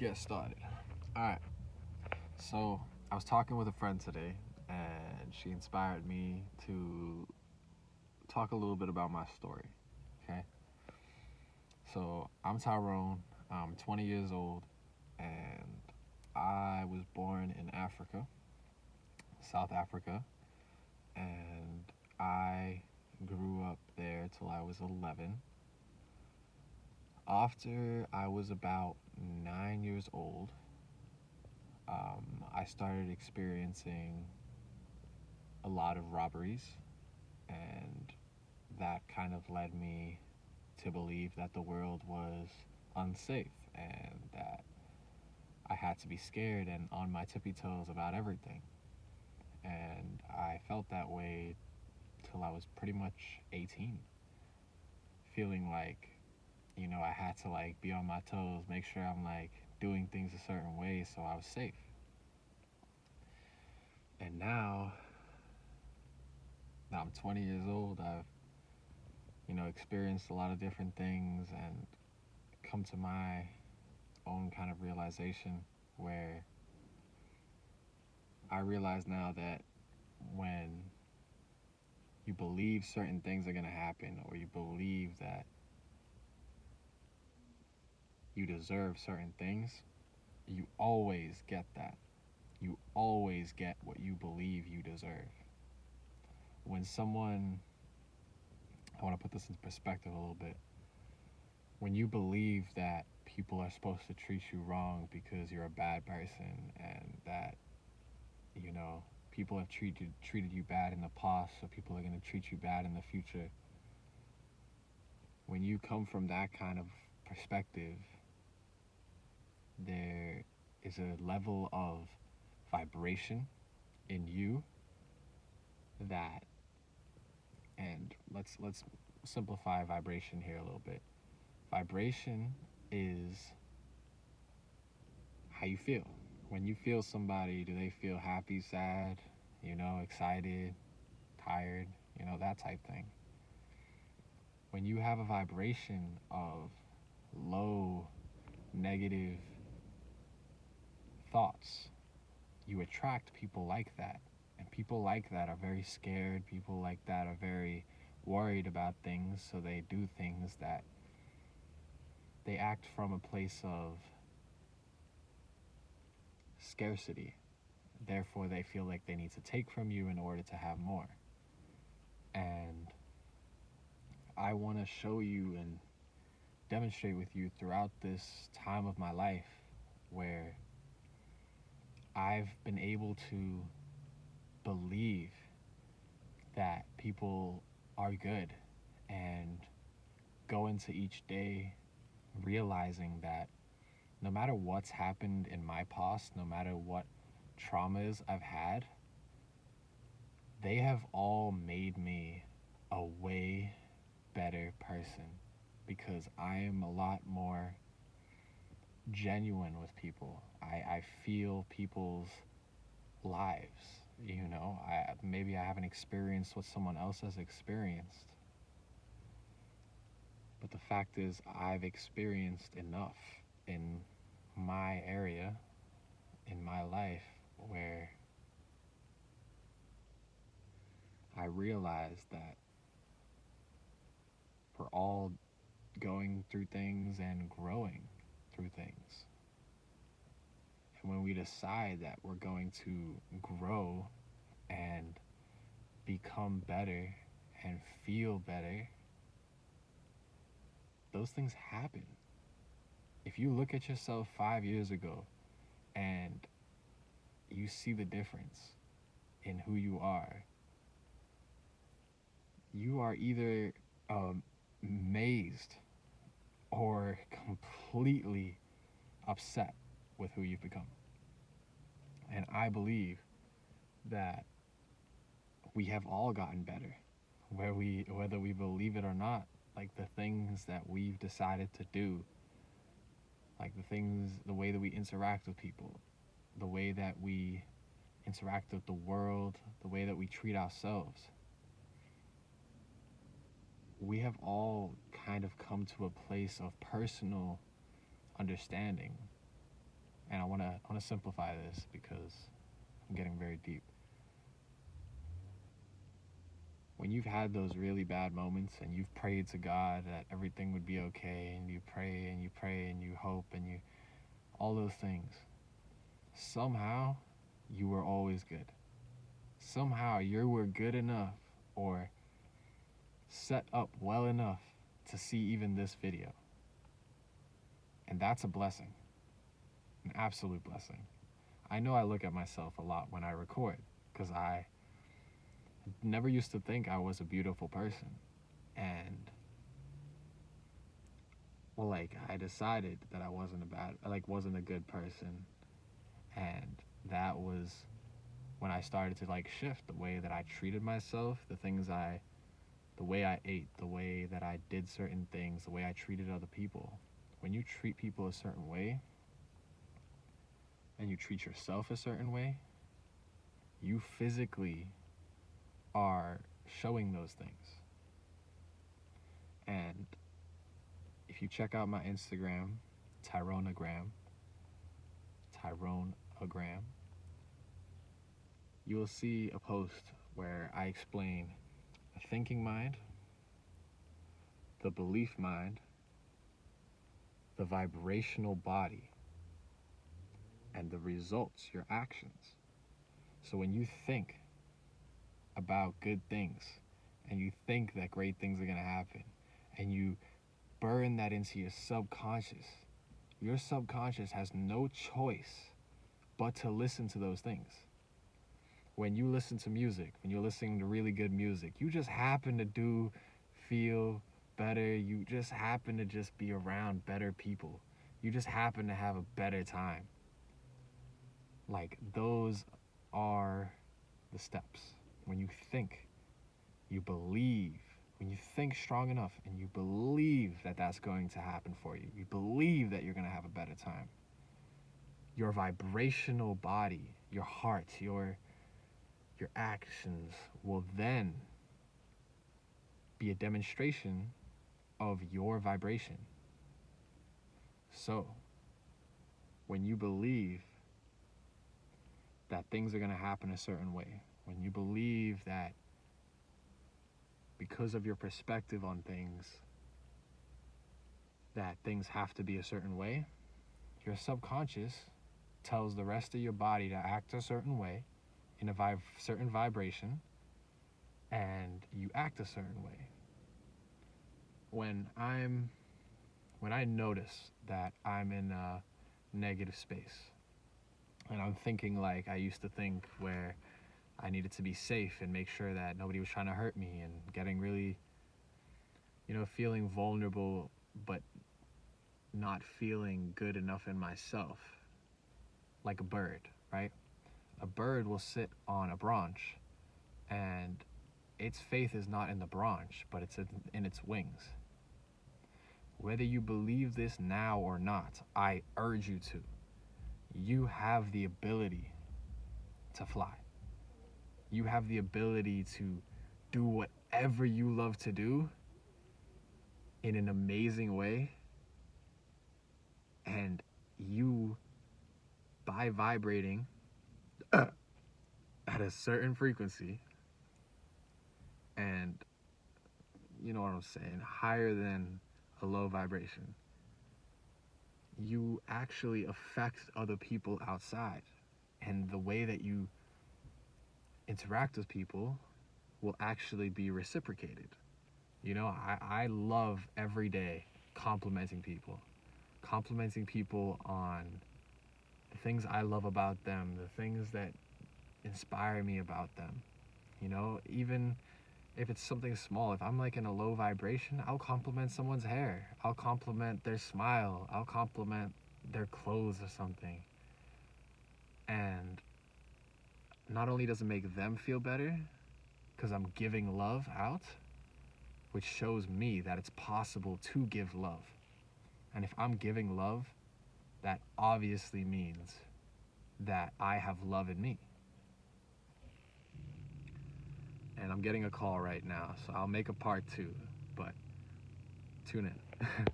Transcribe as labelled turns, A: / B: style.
A: get started. All right. So I was talking with a friend today, and she inspired me to talk a little bit about my story. Okay. So I'm Tyrone. I'm 20 years old, and I was born in Africa, South Africa, and I grew up there till I was 11. After I was about 9 years old, I started experiencing a lot of robberies, and that kind of led me to believe that the world was unsafe and that I had to be scared and on my tippy toes about everything. And I felt that way till I was pretty much 18, feeling like, I had to be on my toes, make sure I'm doing things a certain way so I was safe. And now that I'm 20 years old, I've experienced a lot of different things and come to my own kind of realization where I realize now that when you believe certain things are going to happen, or you believe that you deserve certain things, you always get that. You always get what you believe you deserve. When someone, I want to put this into perspective a little bit. When you believe that people are supposed to treat you wrong because you're a bad person, and that, people have treated you bad in the past, so people are going to treat you bad in the future. When you come from that kind of perspective, there is a level of vibration in you that, and let's simplify vibration here a little bit. Vibration is how you feel. When you feel somebody, do they feel happy, sad, excited, tired, that type thing? When you have a vibration of low, negative thoughts, you attract people like that. And people like that are very scared. People like that are very worried about things, so they do things that they act from a place of scarcity. Therefore, they feel like they need to take from you in order to have more. And I want to show you and demonstrate with you throughout this time of my life where I've been able to believe that people are good and go into each day realizing that no matter what's happened in my past, no matter what traumas I've had, they have all made me a way better person, because I am a lot more genuine with people. I feel people's lives, maybe I haven't experienced what someone else has experienced, but the fact is I've experienced enough in my area, in my life, where I realized that we're all going through things and growing through things. And when we decide that we're going to grow and become better and feel better, those things happen. If you look at yourself 5 years ago and you see the difference in who you are either amazed or completely upset with who you've become. And I believe that we have all gotten better, whether we believe it or not. Like the things that we've decided to do, the way that we interact with people, the way that we interact with the world, the way that we treat ourselves. We have all kind of come to a place of personal understanding I wanna simplify this because I'm getting very deep. When you've had those really bad moments and you've prayed to God that everything would be okay, and you pray and you pray and you hope and you all those things, somehow you were always good. Somehow you were good enough or set up well enough to see even this video. And that's a blessing, an absolute blessing. I know I look at myself a lot when I record because I never used to think I was a beautiful person. And well, like I decided that I wasn't a good person. And that was when I started to like shift the way that I treated myself, the way I ate, the way that I did certain things, the way I treated other people. When you treat people a certain way and you treat yourself a certain way, you physically are showing those things. And if you check out my Instagram, Tyrone-agram, Tyrone-agram, you will see a post where I explain the thinking mind, the belief mind, the vibrational body, and the results, your actions. So when you think about good things and you think that great things are going to happen and you burn that into your subconscious has no choice but to listen to those things. When you listen to music, when you're listening to really good music, you just happen to feel better. You just happen to just be around better people. You just happen to have a better time. Like, those are the steps. When you think, you believe. When you think strong enough and you believe that that's going to happen for you, you believe that you're going to have a better time, your vibrational body, your heart, your actions will then be a demonstration of your vibration. So, when you believe that things are going to happen a certain way, when you believe that because of your perspective on things, that things have to be a certain way, your subconscious tells the rest of your body to act a certain way in a certain vibration, and you act a certain way. When I notice that I'm in a negative space and I'm thinking like I used to think, where I needed to be safe and make sure that nobody was trying to hurt me, and getting really, feeling vulnerable but not feeling good enough in myself, like a bird, right? A bird will sit on a branch and its faith is not in the branch, but it's in its wings. Whether you believe this now or not, I urge you to. You have the ability to fly. You have the ability to do whatever you love to do in an amazing way. And you, by vibrating at a certain frequency, and you know what I'm saying, higher than a low vibration, you actually affect other people outside. And the way that you interact with people will actually be reciprocated. I love every day complimenting people on the things I love about them, the things that inspire me about them. Even if it's something small, if I'm like in a low vibration, I'll compliment someone's hair, I'll compliment their smile, I'll compliment their clothes or something. And not only does it make them feel better, because I'm giving love out, which shows me that it's possible to give love. And if I'm giving love, that obviously means that I have love in me. And I'm getting a call right now, so I'll make a part 2, but tune in.